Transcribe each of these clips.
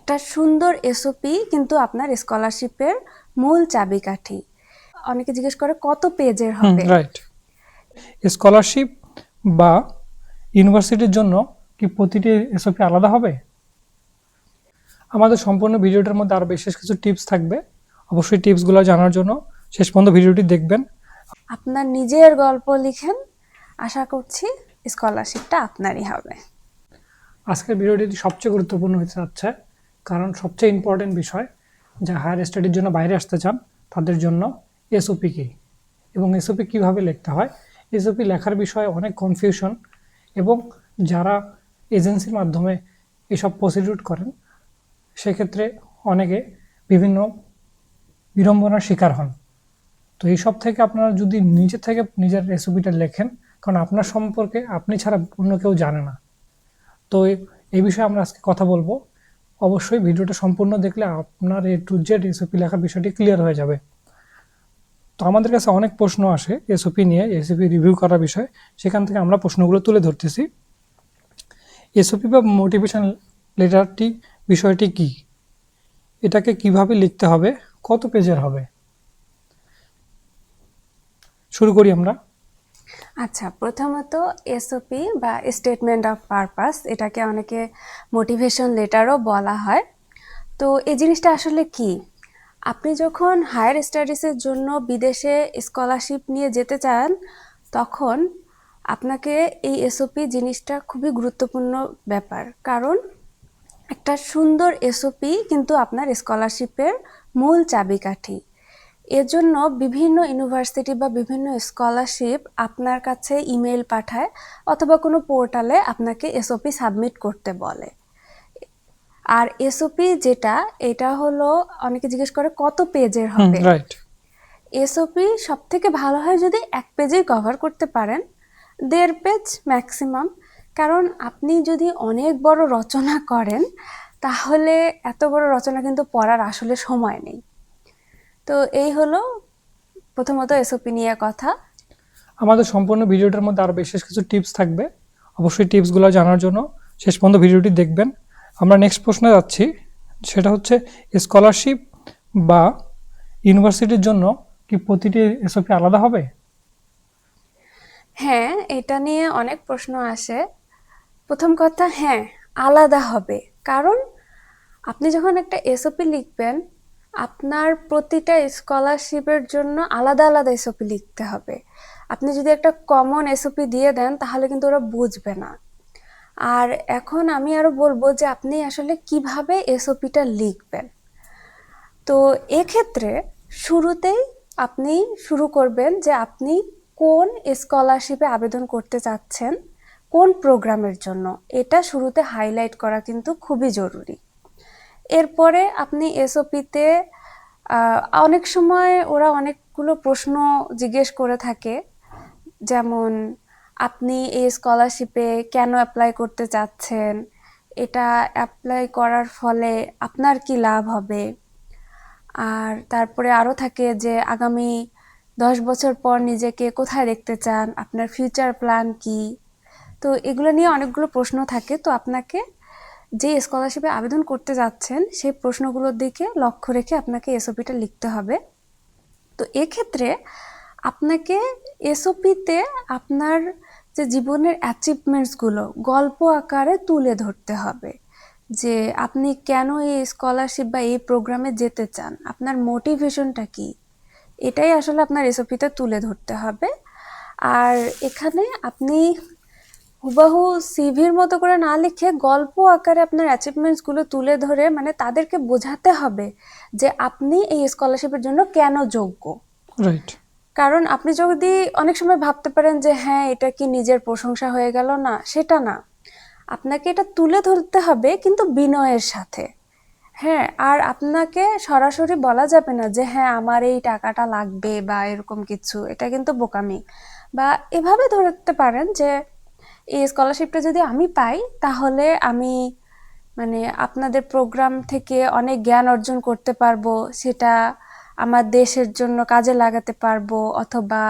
একটা সুন্দর এসওপি কিন্তু আপনার স্কলারশিপের মূল চাবিকাঠি। অনেকে জিজ্ঞেস করে কত পেজের হবে। রাইট। স্কলারশিপ বা ইউনিভার্সিটির জন্য কি প্রতিটি এসওপি আলাদা হবে? আমাদের সম্পূর্ণ ভিডিওটার মধ্যে আরও বিশেষ কিছু টিপস থাকবে। অবশ্যই টিপসগুলো জানার জন্য শেষ পর্যন্ত ভিডিওটি দেখবেন। আপনার নিজের গল্প লিখেন, আশা করছি স্কলারশিপটা আপনারই হবে। আজকের ভিডিওটি সবচেয়ে গুরুত্বপূর্ণ হতে যাচ্ছে, কারণ সবচেয়ে ইম্পর্টেন্ট বিষয় যা হায়ার স্টাডির জন্য বাইরে আসতে চান তাদের জন্য এসওপি কি এবং এসওপি কীভাবে লিখতে হয়। এসওপি লেখার বিষয়ে অনেক কনফিউশন এবং যারা এজেন্সির মাধ্যমে এসব প্রসিডিউর করেন সেক্ষেত্রে অনেকে বিভিন্ন বিড়ম্বনার শিকার হন। তো এইসব থেকে আপনারা যদি নিজে থেকে নিজের রেসিপিটা লেখেন, কারণ আপনার সম্পর্কে আপনি ছাড়া অন্য কেউ জানে না। তো এই বিষয়ে আমরা আজকে কথা বলবো। অবশ্যই ভিডিওটা সম্পূর্ণ দেখলে আপনার এ টু জেড এসওপি লেখার বিষয়টি ক্লিয়ার হয়ে যাবে। তো আমাদের কাছে অনেক প্রশ্ন আসে এসওপি নিয়ে, এসওপি রিভিউ করার বিষয়, সেখান থেকে আমরা প্রশ্নগুলো তুলে ধরতেছি। এসওপি বা মোটিভেশন লেটারটি বিষয়টি কি, এটাকে কিভাবে লিখতে হবে, কত পেজের হবে? শুরু করি আমরা। আচ্ছা, প্রথমত এসওপি বা স্টেটমেন্ট অফ পারপাস, এটাকে অনেকে মোটিভেশন লেটারও বলা হয়। তো এই জিনিসটা আসলে কি? আপনি যখন হায়ার স্টাডিজের জন্য বিদেশে স্কলারশিপ নিয়ে যেতে চান, তখন আপনাকে এই এসওপি জিনিসটা খুবই গুরুত্বপূর্ণ ব্যাপার। কারণ একটা সুন্দর এসওপি কিন্তু আপনার স্কলারশিপের মূল চাবিকাঠি। এজন্য বিভিন্ন ইউনিভার্সিটি বা বিভিন্ন স্কলারশিপ আপনার কাছে ইমেল পাঠায় অথবা কোনো পোর্টালে আপনাকে এসওপি সাবমিট করতে বলে। আর এসওপি যেটা, এটা হলো অনেকে জিজ্ঞেস করে কত পেজের হবে। রাইট। এসওপি সব থেকে ভালো হয় যদি এক পেজেই কভার করতে পারেন, 1.5 পেজ ম্যাক্সিমাম। কারণ আপনি যদি অনেক বড় রচনা করেন, তাহলে এত বড় রচনা কিন্তু পড়ার আসলে সময় নেই। তো এই হলো প্রথমত এসওপি নিয়ে কথা। আমাদের সম্পূর্ণ ভিডিওটার মধ্যে আরও বিশেষ কিছু টিপস থাকবে। অবশ্যই টিপসগুলো জানার জন্য শেষ পর্যন্ত ভিডিওটি দেখবেন। আমরা নেক্সট প্রশ্নে যাচ্ছি, সেটা হচ্ছে স্কলারশিপ বা ইউনিভার্সিটির জন্য কি প্রতিটি এসওপি আলাদা হবে? হ্যাঁ, এটা নিয়ে অনেক প্রশ্ন আসে। প্রথম কথা, হ্যাঁ, আলাদা হবে। কারণ আপনি যখন একটা এসওপি লিখবেন, আপনার প্রতিটা স্কলারশিপের জন্য আলাদা আলাদা এসওপি লিখতে হবে। আপনি যদি একটা কমন এসওপি দিয়ে দেন, তাহলে কিন্তু ওরা বুঝবে না। আর এখন আমি আরো বলবো যে আপনি আসলে কিভাবে এসওপিটা লিখবেন। তো এক্ষেত্রে শুরুতেই আপনি শুরু করবেন যে আপনি কোন স্কলারশিপে আবেদন করতে চাচ্ছেন, কোন প্রোগ্রামের জন্য, এটা শুরুতে হাইলাইট করা কিন্তু খুবই জরুরি। এরপরে আপনি এসওপিতে অনেক সময় ওরা অনেকগুলো প্রশ্ন জিজ্ঞেস করে থাকে, যেমন আপনি এই স্কলারশিপে কেন অ্যাপ্লাই করতে চাচ্ছেন, এটা অ্যাপ্লাই করার ফলে আপনার কি লাভ হবে, আর তারপরে আরও থাকে যে আগামী 10 বছর পর নিজেকে কোথায় দেখতে চান, আপনার ফিউচার প্ল্যান কি। তো এগুলো নিয়ে অনেকগুলো প্রশ্ন থাকে। তো আপনাকে যে স্কলারশিপে আবেদন করতে যাচ্ছেন সেই প্রশ্নগুলোর দিকে লক্ষ্য রেখে আপনাকে এসওপিটা লিখতে হবে। তো এক্ষেত্রে আপনাকে এসওপিতে আপনার যে জীবনের অ্যাচিভমেন্টসগুলো গল্প আকারে তুলে ধরতে হবে, যে আপনি কেন এই স্কলারশিপ বা এই প্রোগ্রামে যেতে চান, আপনার মোটিভেশনটা কি, এটাই আসলে আপনার এসওপিতে তুলে ধরতে হবে। আর এখানে আপনি হুবাহু সিভির মতো করে না লিখে গল্প আকারে আপনার অ্যাচিভমেন্টসগুলো তুলে ধরে, মানে তাদেরকে বোঝাতে হবে যে আপনি এই স্কলারশিপের জন্য কেন যোগ্য। রাইট। কারণ আপনি যদি অনেক সময় ভাবতে পারেন যে হ্যাঁ, এটা কি নিজের প্রশংসা হয়ে গেল না, সেটা না। আপনাকে এটা তুলে ধরতে হবে, কিন্তু বিনয়ের সাথে। হ্যাঁ, আর আপনাকে সরাসরি বলা যাবে না যে হ্যাঁ আমার এই টাকাটা লাগবে বা এরকম কিছু, এটা কিন্তু বোকামি। বা এভাবে ধরতে পারেন যে এই স্কলারশিপটা যদি আমি পাই, তাহলে আমি মানে আপনাদের প্রোগ্রাম থেকে অনেক জ্ঞান অর্জন করতে পারবো, সেটা আমার দেশের জন্য কাজে লাগাতে পারবো, অথবা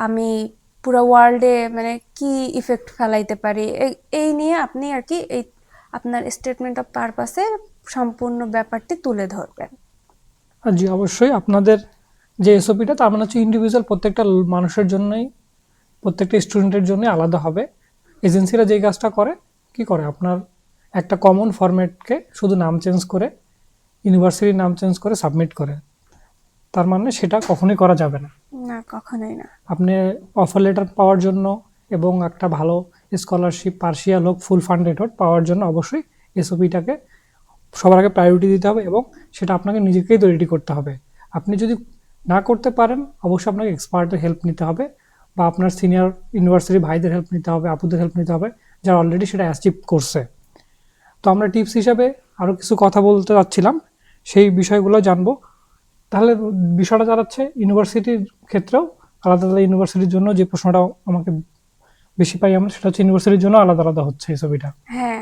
আমি পুরো ওয়ার্ল্ডে মানে কি ইফেক্ট ফেলাইতে পারি, এই নিয়ে আপনি আর কি এই আপনার স্টেটমেন্ট অফ পারপাসে সম্পূর্ণ ব্যাপারটি তুলে ধরবেন। আর জি অবশ্যই আপনাদের যে এসওপিটা তার মানে হচ্ছে ইন্ডিভিজুয়াল প্রত্যেকটা মানুষের জন্যই, প্রত্যেকটা স্টুডেন্টের জন্য আলাদা হবে। এজেন্সিরা যেই কাজটা করে কি করে, আপনার একটা কমন ফরম্যাটকে শুধু নাম চেঞ্জ করে, ইউনিভার্সিটির নাম চেঞ্জ করে সাবমিট করে, তার মানে সেটা কখনোই করা যাবে না। না, কখনোই না। আপনি অফার লেটার পাওয়ার জন্য এবং একটা ভালো স্কলারশিপ পার্শিয়াল হোক ফুল ফান্ডেড হোক পাওয়ার জন্য অবশ্যই এসওপিটাকে সবার আগে প্রায়োরিটি দিতে হবে এবং সেটা আপনাকে নিজেকেই তৈরি করতে হবে। আপনি যদি না করতে পারেন অবশ্যই আপনাকে এক্সপার্টের হেল্প নিতে হবে বা আপনার সিনিয়র ইউনিভার্সিটি ভাইদের হেল্প নিতে হবে, আপুদের হেল্প নিতে হবে যারা অলরেডি সেটা অ্যাচিভ করছে। তো আমরা টিপস হিসাবে আরও কিছু কথা বলতে চাচ্ছিলাম, সেই বিষয়গুলো জানবো। তাহলে বিষয়টা দাঁড়াচ্ছে ইউনিভার্সিটির ক্ষেত্রেও আলাদা আলাদা ইউনিভার্সিটির জন্য যে প্রশ্নটা আমাকে বেশি পাই আমরা, সেটা হচ্ছে ইউনিভার্সিটির জন্য আলাদা আলাদা হচ্ছে এই ছবিটা। হ্যাঁ,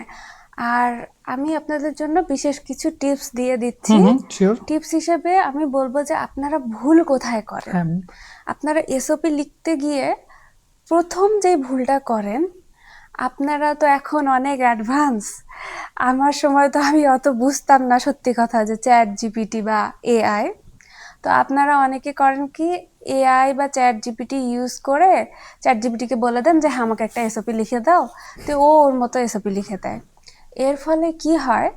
আর আমি আপনাদের জন্য বিশেষ কিছু টিপস দিয়ে দিচ্ছি। শিওর। টিপস হিসেবে আমি বলবো যে আপনারা ভুল কোথায় করেন। হ্যাঁ, আপনারা এসওপি লিখতে গিয়ে প্রথম যে ভুলটা করেন, আপনারা তো এখন অনেক অ্যাডভান্স, আমার সময় তো আমি অত বুঝতাম না সত্যি কথা, যে চ্যাট জিপিটি বা এআই। তো আপনারা অনেকে করেন কি, এআই বা চ্যাট জিপিটি ইউজ করে চ্যাট জিপিটিকে বলে দেন যে হ্যাঁ আমাকে একটা এসওপি লিখে দাও, তো ও ওর মতো এসওপি লিখে দেয়। এর ফলে কি হয়,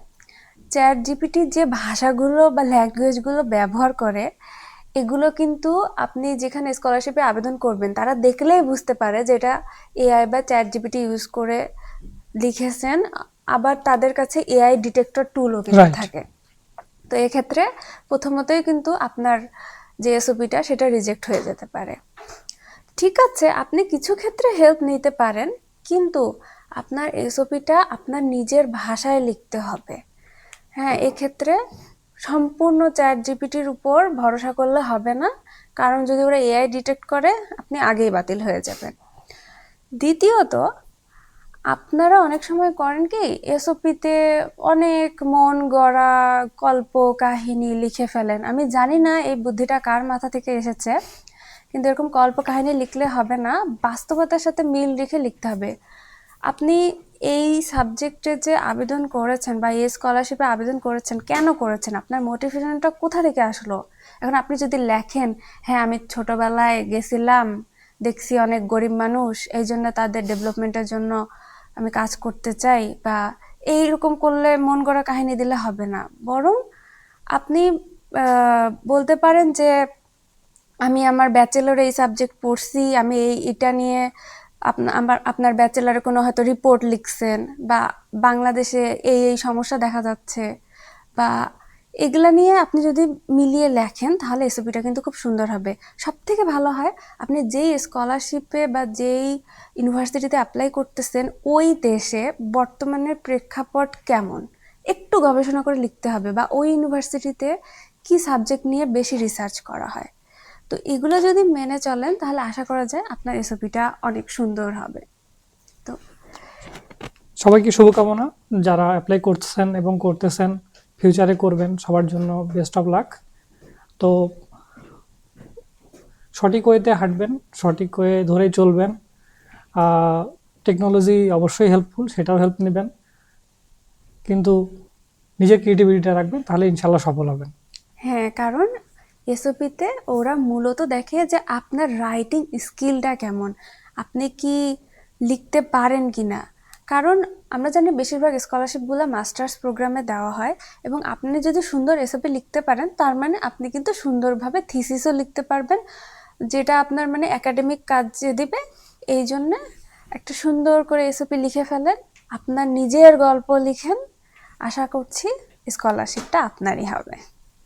চ্যাট জিপিটি যে ভাষাগুলো বা ল্যাঙ্গুয়েজগুলো ব্যবহার করে, এগুলো কিন্তু আপনি যেখানে স্কলারশিপে আবেদন করবেন তারা দেখলেই বুঝতে পারে যে এটা এআই বা চ্যাট জিপিটি ইউজ করে লিখেছেন। আবার তাদের কাছে এআই ডিটেক্টর টুলও কিন্তু Right. থাকে। তো এক্ষেত্রে প্রথমতই কিন্তু আপনার যে এসওপিটা সেটা রিজেক্ট হয়ে যেতে পারে। ঠিক আছে, আপনি কিছু ক্ষেত্রে হেল্প নিতে পারেন, কিন্তু আপনার এসওপিটা আপনার নিজের ভাষায় লিখতে হবে। হ্যাঁ, এক্ষেত্রে সম্পূর্ণ চ্যাট জিপিটির উপর ভরসা করলে হবে না, কারণ যদি ওরা এআই ডিটেক্ট করে আপনি আগেই বাতিল হয়ে যাবেন। দ্বিতীয়ত, আপনারা অনেক সময় করেন কি, এসওপিতে অনেক মন গড়া গল্প কাহিনী লিখে ফেলেন। আমি জানি না এই বুদ্ধিটা কার মাথা থেকে এসেছে, কিন্তু এরকম গল্প কাহিনী লিখলে হবে না, বাস্তবতার সাথে মিল রেখে লিখতে হবে। আপনি এই সাবজেক্টে যে আবেদন করেছেন বা এই স্কলারশিপে আবেদন করেছেন, কেন করেছেন, আপনার মোটিভেশনটা কোথা থেকে আসলো? এখন আপনি যদি লেখেন হ্যাঁ আমি ছোটবেলায় গেছিলাম, দেখছি অনেক গরিব মানুষ, এই জন্য তাদের ডেভেলপমেন্টের জন্য আমি কাজ করতে চাই, বা এইরকম করলে মন গড়া কাহিনী দিলে হবে না। বরং আপনি বলতে পারেন যে আমি আমার ব্যাচেলরে এই সাবজেক্ট পড়ছি, আমি এটা নিয়ে আপনার ব্যাচেলরে কোনো হয়তো রিপোর্ট লিখছেন, বা বাংলাদেশে এই সমস্যা দেখা যাচ্ছে, বা এগুলা নিয়ে আপনি যদি মিলিয়ে লেখেন তাহলে এসওপিটা কিন্তু খুব সুন্দর হবে। সব থেকে ভালো হয় আপনি যেই স্কলারশিপে বা যেই ইউনিভার্সিটিতে অ্যাপ্লাই করতেছেন ওই দেশে বর্তমানের প্রেক্ষাপট কেমন একটু গবেষণা করে লিখতে হবে, বা ওই ইউনিভার্সিটিতে কি সাবজেক্ট নিয়ে বেশি রিসার্চ করা হয়। তো এগুলো যদি মেনে চলেন তাহলে আশা করা যায় আপনার এসওপিটা অনেক সুন্দর হবে। তো সবাইকে শুভকামনা, যারা অ্যাপ্লাই করছেন এবং করতেছেন, ফিউচারে করবেন, সবার জন্য বেস্ট অফ লাক। তো সঠিক ওয়েতে হাঁটবেন, সঠিক ওয়ে ধরেই চলবেন। টেকনোলজি অবশ্যই হেল্পফুল, সেটাও হেল্প নেবেন, কিন্তু নিজের ক্রিয়েটিভিটিটা রাখবেন, তাহলে ইনশাল্লাহ সফল হবেন। হ্যাঁ, কারণ এসওপিতে ওরা মূলত দেখে যে আপনার রাইটিং স্কিলটা কেমন, আপনি কি লিখতে পারেন কি না। কারণ আমরা জানি বেশিরভাগ স্কলারশিপগুলো মাস্টার্স প্রোগ্রামে দেওয়া হয়, এবং আপনি যদি সুন্দর এসওপি লিখতে পারেন তার মানে আপনি কিন্তু সুন্দরভাবে থিসিসও লিখতে পারবেন, যেটা আপনার মানে একাডেমিক কাজে দিবে। এই জন্য একটা সুন্দর করে এসওপি লিখে ফেলেন, আপনার নিজের গল্প লিখেন, আশা করছি স্কলারশিপটা আপনারই হবে।